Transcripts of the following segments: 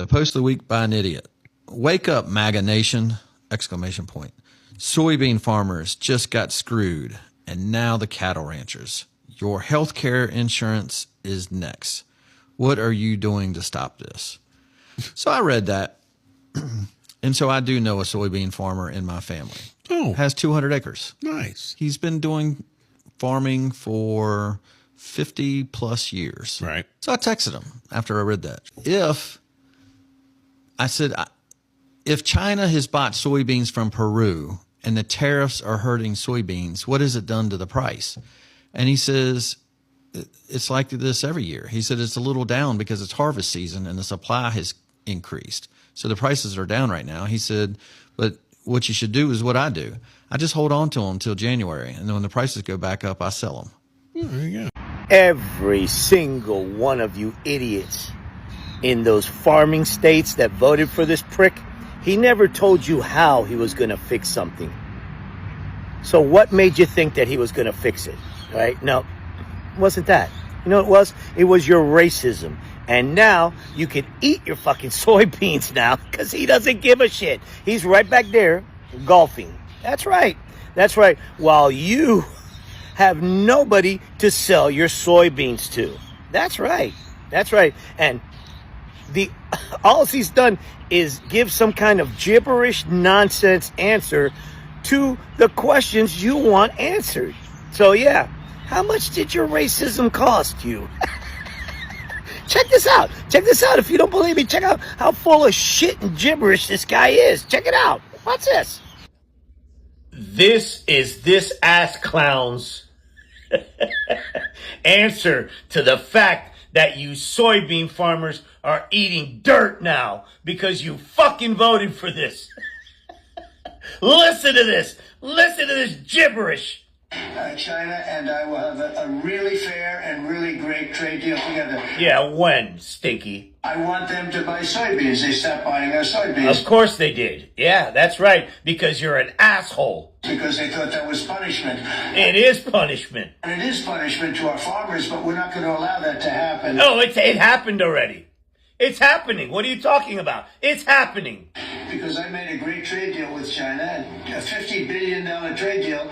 The post of the week by an idiot. Wake up, MAGA nation! Exclamation point. Soybean farmers just got screwed, and now the cattle ranchers. Your health care insurance is next. What are you doing to stop this? So I read that, and so I do know a soybean farmer in my family. Oh. Has 200 acres. Nice. He's been doing farming for 50 plus years. Right. So I texted him after I read that. If China has bought soybeans from Peru and the tariffs are hurting soybeans, what has it done to the price? And he says, it's like this every year. He said it's a little down because it's harvest season and the supply has increased. So the prices are down right now. He said, but what you should do is what I do. I just hold on to them until January. And then when the prices go back up, I sell them. There you go. Every single one of you idiots in those farming states that voted for this prick, he never told you how he was going to fix something. So what made you think that he was going to fix it, right? No, it wasn't that. You know what it was? It was your racism. And now you can eat your fucking soybeans now because he doesn't give a shit. He's right back there golfing. That's right. That's right. While you have nobody to sell your soybeans to. That's right. That's right. And all he's done is give some kind of gibberish nonsense answer to the questions you want answered. So yeah, how much did your racism cost you? Check this out. Check this out. If you don't believe me, check out how full of shit and gibberish this guy is. Check it out. Watch this. This is this ass clown's answer to the fact that you soybean farmers are eating dirt now because you fucking voted for this. Listen to this. Listen to this gibberish. China and I will have a really fair and really great trade deal together. Yeah, when, Stinky? I want them to buy soybeans. They stopped buying our soybeans. Of course they did. Yeah, that's right. Because you're an asshole. Because they thought that was punishment. It is punishment. And it is punishment to our farmers, but we're not going to allow that to happen. No, it happened already. It's happening. What are you talking about? It's happening. Because I made a great trade deal with China, a $50 billion trade deal.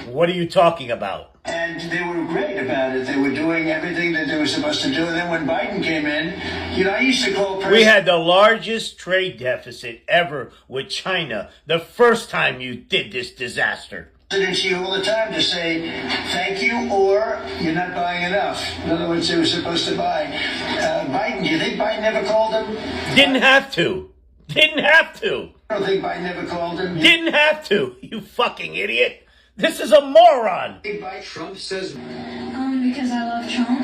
What are you talking about? And they were great about it. They were doing everything that they were supposed to do. And then when Biden came in, I used to call We had the largest trade deficit ever with China the first time you did this disaster. Presidency all the time to say thank you or you're not buying enough. In other words, they were supposed to buy. Biden, do you think Biden never called them? Didn't have to. Didn't have to. I don't think Biden never called them. Didn't have to. You fucking idiot. This is a moron. Trump says... Because I love Trump.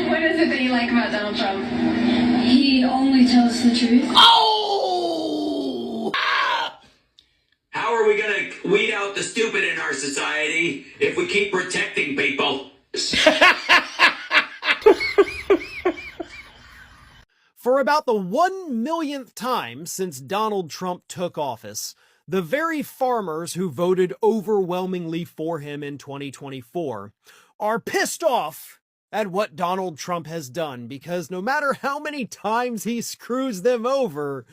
What is it that you like about Donald Trump? He only tells the truth. Oh! Ah! How are we going to weed out the stupid in our society if we keep protecting people? For about the 1,000,000th time since Donald Trump took office, the very farmers who voted overwhelmingly for him in 2024 are pissed off at what Donald Trump has done because no matter how many times he screws them over,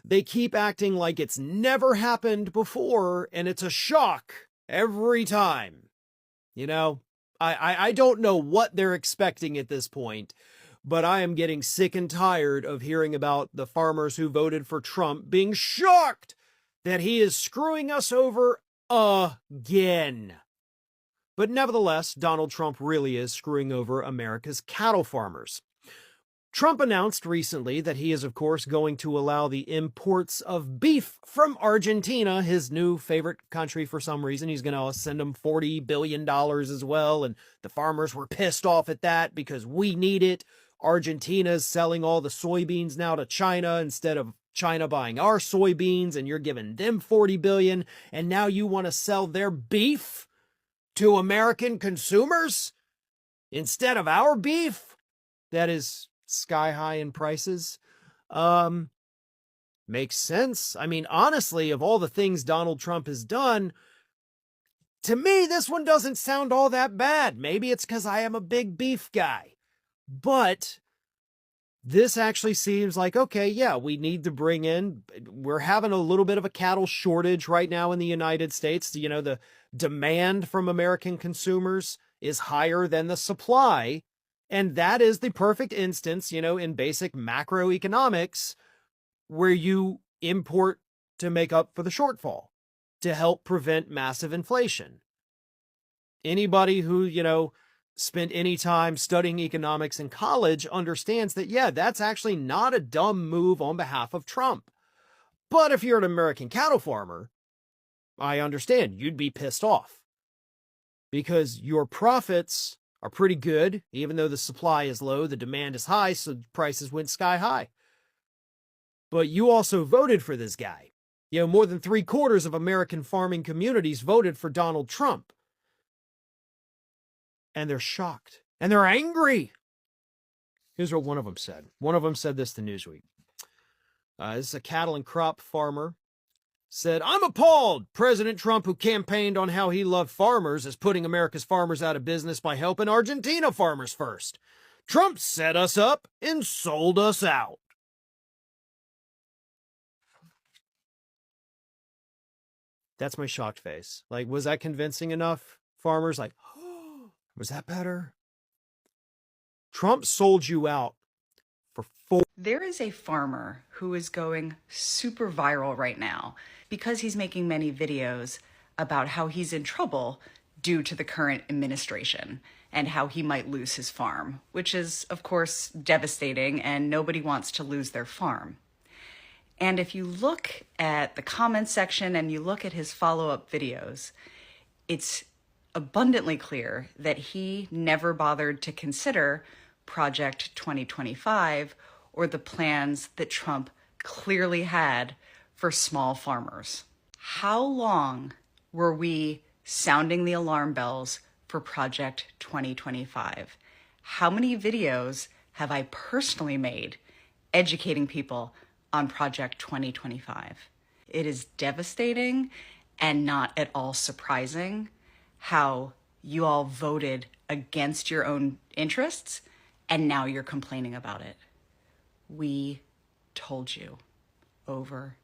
they keep acting like it's never happened before and it's a shock every time. You know, I don't know what they're expecting at this point, but I am getting sick and tired of hearing about the farmers who voted for Trump being shocked that he is screwing us over again. But nevertheless, Donald Trump really is screwing over America's cattle farmers. Trump announced recently that he is, of course, going to allow the imports of beef from Argentina, his new favorite country for some reason. He's going to send them $40 billion as well, and the farmers were pissed off at that because we need it. Argentina's selling all the soybeans now to China instead of China buying our soybeans, and you're giving them $40 billion, and now you want to sell their beef to American consumers instead of our beef that is sky high in prices. Makes sense. I mean, honestly, of all the things Donald Trump has done, to me, this one doesn't sound all that bad. Maybe it's because I am a big beef guy. But this actually seems like, okay, yeah, we need to bring in, we're having a little bit of a cattle shortage right now in the United States. You know, the demand from American consumers is higher than the supply. And that is the perfect instance, you know, in basic macroeconomics where you import to make up for the shortfall to help prevent massive inflation. Anybody who, you know, spent any time studying economics in college understands that, yeah, that's actually not a dumb move on behalf of Trump. But if you're an American cattle farmer, I understand you'd be pissed off because your profits are pretty good. Even though the supply is low, the demand is high, so prices went sky high. But you also voted for this guy. You know, more than 3/4 of American farming communities voted for Donald Trump. And they're shocked. And they're angry. Here's what one of them said. One of them said this to Newsweek. This is a cattle and crop farmer. Said, I'm appalled. President Trump, who campaigned on how he loved farmers, is putting America's farmers out of business by helping Argentina farmers first. Trump set us up and sold us out. That's my shocked face. Like, was that convincing enough? Farmers like, oh, was that better? Trump sold you out for $4. There is a farmer who is going super viral right now because he's making many videos about how he's in trouble due to the current administration and how he might lose his farm, which is, of course, devastating, and nobody wants to lose their farm. And if you look at the comments section and you look at his follow-up videos, it's abundantly clear that he never bothered to consider Project 2025 or the plans that Trump clearly had for small farmers. How long were we sounding the alarm bells for Project 2025? How many videos have I personally made educating people on Project 2025? It is devastating and not at all surprising how you all voted against your own interests and now you're complaining about it. We told you over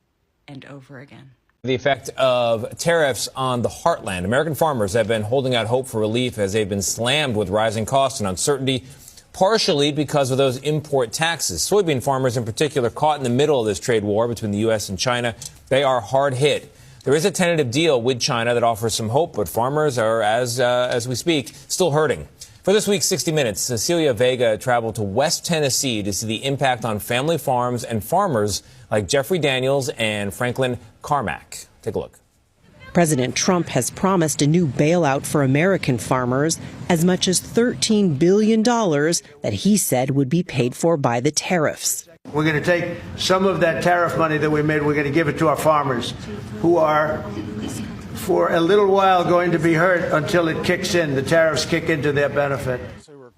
and over again. The effect of tariffs on the heartland. American farmers have been holding out hope for relief as they've been slammed with rising costs and uncertainty, partially because of those import taxes. Soybean farmers in particular caught in the middle of this trade war between the U.S. and China. They are hard hit. There is a tentative deal with China that offers some hope, but farmers are, as we speak, still hurting. For this week's 60 Minutes, Cecilia Vega traveled to West Tennessee to see the impact on family farms and farmers like Jeffrey Daniels and Franklin Carmack. Take a look. President Trump has promised a new bailout for American farmers, as much as $13 billion that he said would be paid for by the tariffs. We're going to take some of that tariff money that we made, we're going to give it to our farmers who are, for a little while, going to be hurt until it kicks in. The tariffs kick into their benefit.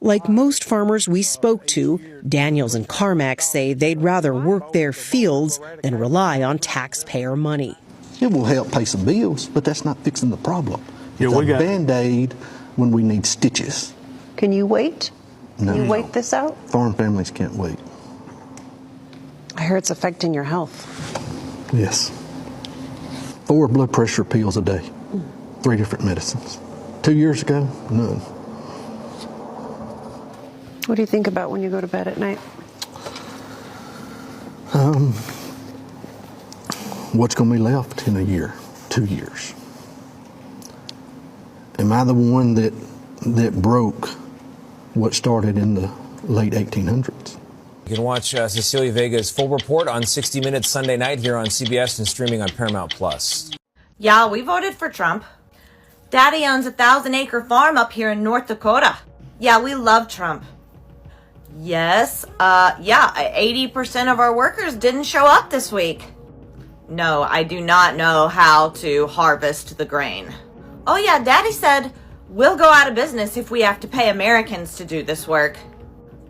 Like most farmers we spoke to, Daniels and Carmack say they'd rather work their fields than rely on taxpayer money. It will help pay some bills, but that's not fixing the problem. It's a Band-Aid when we need stitches. Can you wait? No. Can you wait this out? Farm families can't wait. I hear it's affecting your health. Yes. 4 blood pressure pills a day. 3 different medicines. 2 years ago, none. What do you think about when you go to bed at night? What's going to be left in a year, 2 years? Am I the one that broke what started in the late 1800s? You can watch Cecilia Vega's full report on 60 Minutes Sunday night here on CBS and streaming on Paramount Plus. Yeah, we voted for Trump. Daddy owns a 1,000-acre farm up here in North Dakota. Yeah, we love Trump. Yes, 80% of our workers didn't show up this week. No, I do not know how to harvest the grain. Oh yeah, Daddy said we'll go out of business if we have to pay Americans to do this work.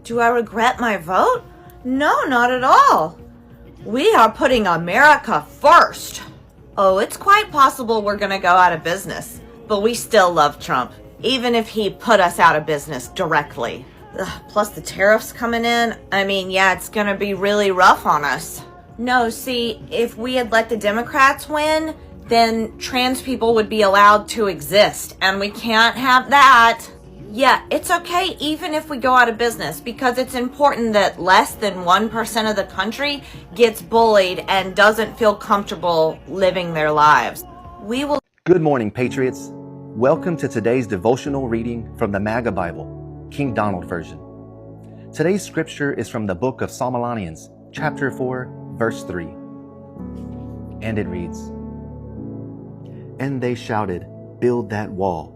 Do I regret my vote? No, not at all. We are putting America first. Oh, it's quite possible we're gonna go out of business, but we still love Trump, even if he put us out of business directly. Plus the tariffs coming in. I mean, yeah, it's going to be really rough on us. No, see, if we had let the Democrats win, then trans people would be allowed to exist. And we can't have that. Yeah, it's okay even if we go out of business, because it's important that less than 1% of the country gets bullied and doesn't feel comfortable living their lives. We will. Good morning, Patriots. Welcome to today's devotional reading from the MAGA Bible, King Donald version. Today's scripture is from the book of Psalmalians, chapter 4, verse 3. And it reads, "And they shouted, 'Build that wall.'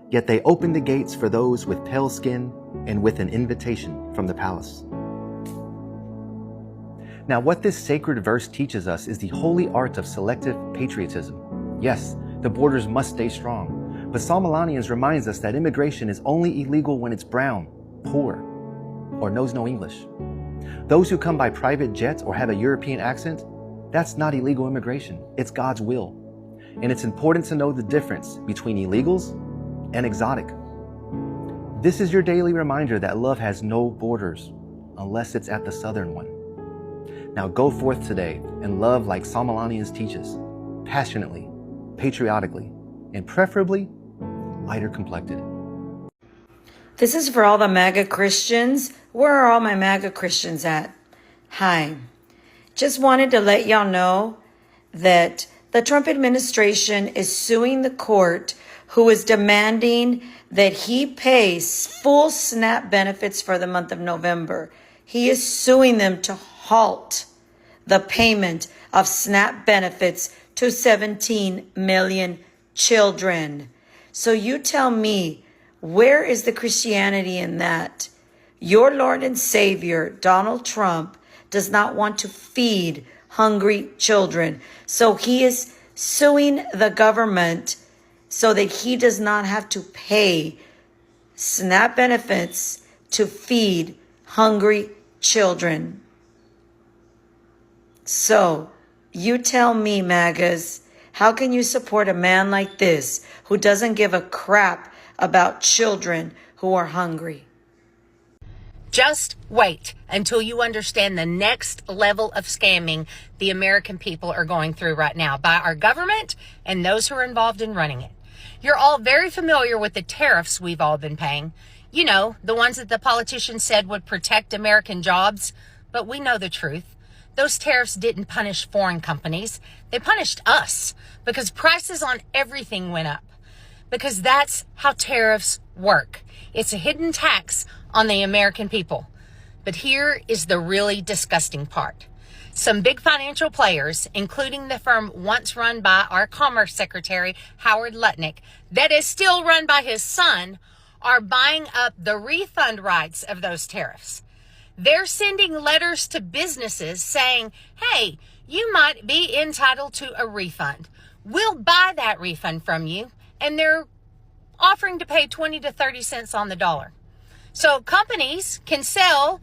Yet they opened the gates for those with pale skin and with an invitation from the palace." Now, what this sacred verse teaches us is the holy art of selective patriotism. Yes, the borders must stay strong, but Psalmalians reminds us that immigration is only illegal when it's brown, poor, or knows no English. Those who come by private jet or have a European accent, that's not illegal immigration. It's God's will. And it's important to know the difference between illegals and exotic. This is your daily reminder that love has no borders unless it's at the southern one. Now go forth today and love like Psalmalians teaches, passionately, patriotically, and preferably lighter complected. This is for all the MAGA Christians. Where are all my MAGA Christians at? Hi. Just wanted to let y'all know that the Trump administration is suing the court who is demanding that he pays full SNAP benefits for the month of November. He is suing them to halt the payment of SNAP benefits to 17 million children. So you tell me, where is the Christianity in that? Your Lord and Savior, Donald Trump, does not want to feed hungry children. So he is suing the government so that he does not have to pay SNAP benefits to feed hungry children. So, you tell me, MAGAs, how can you support a man like this who doesn't give a crap about children who are hungry? Just wait until you understand the next level of scamming the American people are going through right now by our government and those who are involved in running it. You're all very familiar with the tariffs we've all been paying. You know, the ones that the politicians said would protect American jobs. But we know the truth. Those tariffs didn't punish foreign companies. They punished us because prices on everything went up. Because that's how tariffs work. It's a hidden tax on the American people. But here is the really disgusting part. Some big financial players, including the firm once run by our Commerce Secretary, Howard Lutnick, that is still run by his son, are buying up the refund rights of those tariffs. They're sending letters to businesses saying, hey, you might be entitled to a refund. We'll buy that refund from you. And they're offering to pay 20 to 30 cents on the dollar. So companies can sell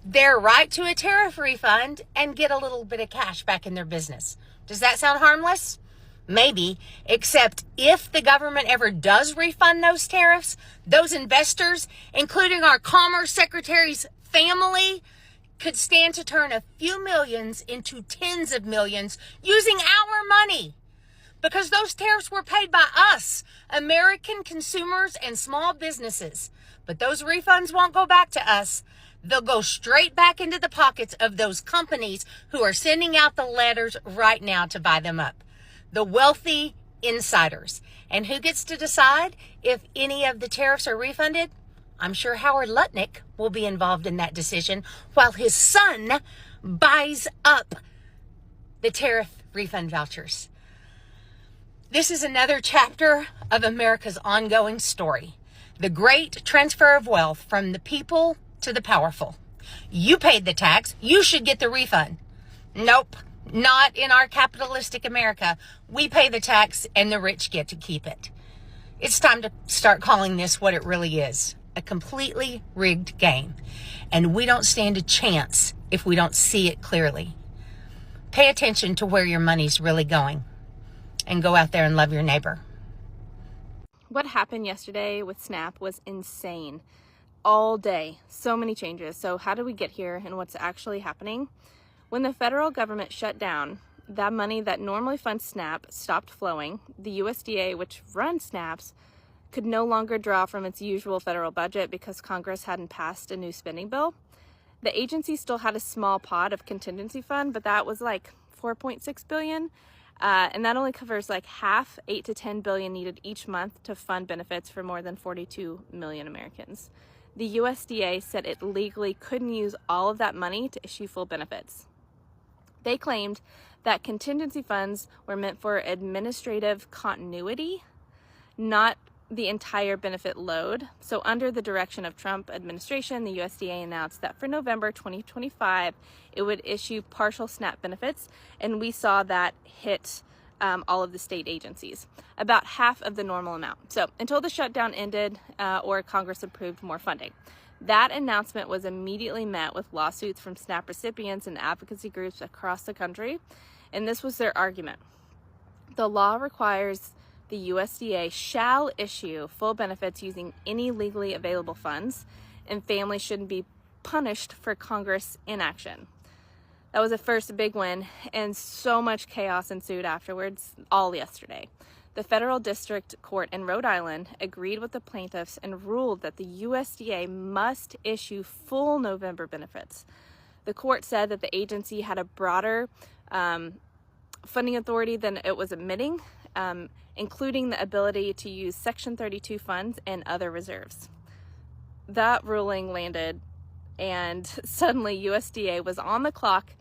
their right to a tariff refund and get a little bit of cash back in their business. Does that sound harmless? Maybe, except if the government ever does refund those tariffs, those investors, including our Commerce Secretary's family, could stand to turn a few millions into tens of millions using our money. Because those tariffs were paid by us, American consumers and small businesses. But those refunds won't go back to us. They'll go straight back into the pockets of those companies who are sending out the letters right now to buy them up. The wealthy insiders. And who gets to decide if any of the tariffs are refunded? I'm sure Howard Lutnick will be involved in that decision while his son buys up the tariff refund vouchers. This is another chapter of America's ongoing story. The great transfer of wealth from the people to the powerful. You paid the tax. You should get the refund. Nope, not in our capitalistic America. We pay the tax and the rich get to keep it. It's time to start calling this what it really is. A completely rigged game. And we don't stand a chance if we don't see it clearly. Pay attention to where your money's really going. And go out there and love your neighbor. What happened yesterday with SNAP was insane. all day. So many changes. So how did we get here and what's actually happening? When the federal government shut down, that money that normally funds SNAP stopped flowing. The USDA, which runs SNAPs, could no longer draw from its usual federal budget because Congress hadn't passed a new spending bill. The agency still had a small pot of contingency fund, but that was like $4.6 billion. And that only covers like half, $8 to $10 billion needed each month to fund benefits for more than 42 million Americans. The USDA said it legally couldn't use all of that money to issue full benefits. They claimed that contingency funds were meant for administrative continuity, not the entire benefit load. So under the direction of Trump administration, the USDA announced that for November 2025, it would issue partial SNAP benefits, and we saw that hit all of the state agencies, about half of the normal amount. So until the shutdown ended or Congress approved more funding. That announcement was immediately met with lawsuits from SNAP recipients and advocacy groups across the country, and this was their argument. The law requires the USDA shall issue full benefits using any legally available funds, and families shouldn't be punished for Congress inaction. That was at first a big win, and so much chaos ensued afterwards, all yesterday. The federal district court in Rhode Island agreed with the plaintiffs and ruled that the USDA must issue full November benefits. The court said that the agency had a broader funding authority than it was admitting, including the ability to use Section 32 funds and other reserves. That ruling landed, and suddenly USDA was on the clock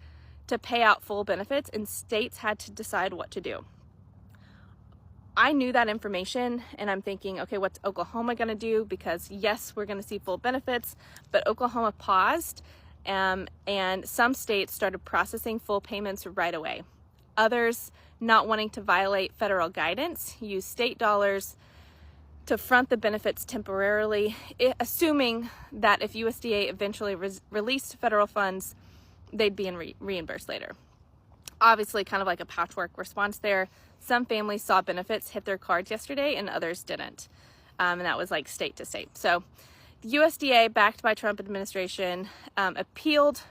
to pay out full benefits, and states had to decide what to do. I knew that information, and I'm thinking, okay, what's Oklahoma going to do? Because yes, we're going to see full benefits, but Oklahoma paused, and some states started processing full payments right away. Others, not wanting to violate federal guidance, used state dollars to front the benefits temporarily, assuming that if USDA eventually released federal funds, they'd be reimbursed later. Obviously, kind of like a patchwork response there. Some families saw benefits hit their cards yesterday and others didn't. And that was like state to state. So the USDA, backed by Trump administration, appealed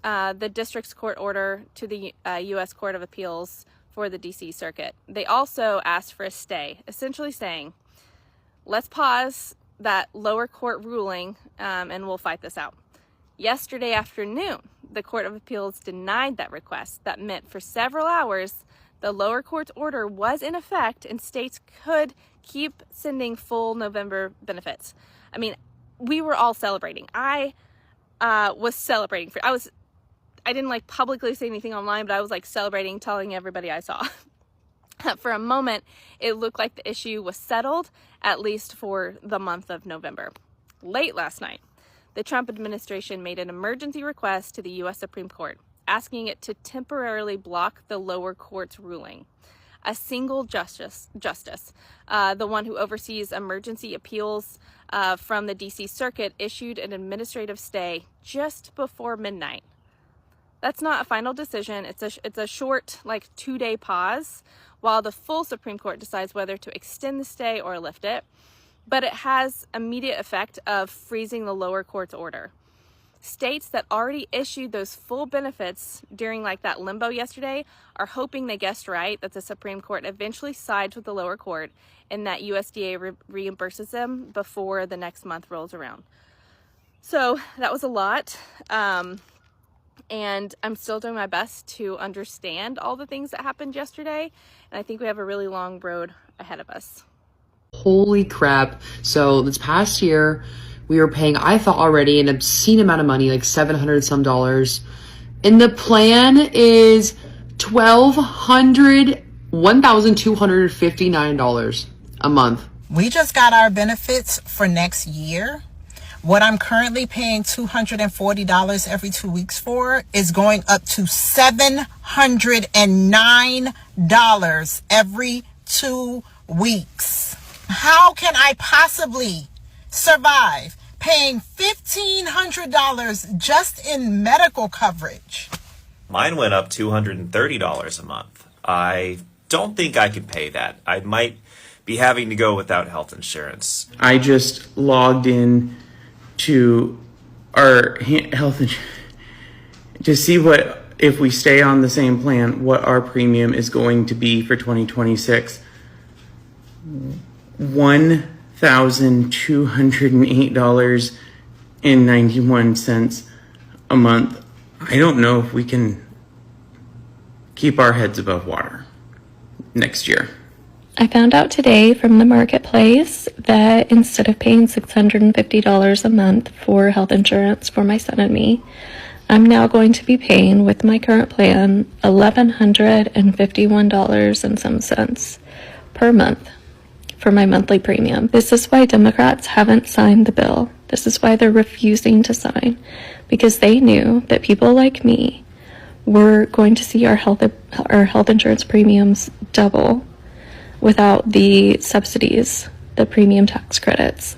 the district's court order to the U.S. Court of Appeals for the D.C. Circuit. They also asked for a stay, essentially saying, let's pause that lower court ruling and we'll fight this out. Yesterday afternoon, the Court of Appeals denied that request. That meant for several hours, the lower court's order was in effect and states could keep sending full November benefits. I mean, we were all celebrating. I was celebrating. I didn't like publicly say anything online, but I was like celebrating, telling everybody I saw. For a moment, it looked like the issue was settled, at least for the month of November. Late last night, the Trump administration made an emergency request to the U.S. Supreme Court, asking it to temporarily block the lower court's ruling. A single justice, the one who oversees emergency appeals from the D.C. Circuit, issued an administrative stay just before midnight. That's not a final decision. It's a short, like 2-day pause while the full Supreme Court decides whether to extend the stay or lift it. But it has immediate effect of freezing the lower court's order. States that already issued those full benefits during like that limbo yesterday are hoping they guessed right, that the Supreme Court eventually sides with the lower court and that USDA reimburses them before the next month rolls around. So that was a lot. And I'm still doing my best to understand all the things that happened yesterday. And I think we have a really long road ahead of us. Holy crap. So this past year, we were paying, I thought already, an obscene amount of money, like $700 some dollars. And the plan is $1,259 a month. We just got our benefits for next year. What I'm currently paying $240 every 2 weeks for is going up to $709 every 2 weeks. How can I possibly survive paying $1,500 just in medical coverage? Mine went up $230 a month. I don't think I could pay that. I might be having to go without health insurance. I just logged in to our health insurance to see what, if we stay on the same plan, what our premium is going to be for 2026. $1,208.91 a month. I don't know if we can keep our heads above water next year. I found out today from the marketplace that instead of paying $650 a month for health insurance for my son and me, I'm now going to be paying, with my current plan, $1,151 and some cents per month for my monthly premium. This is why Democrats haven't signed the bill. This is why they're refusing to sign, because they knew that people like me were going to see our health insurance premiums double without the subsidies, the premium tax credits.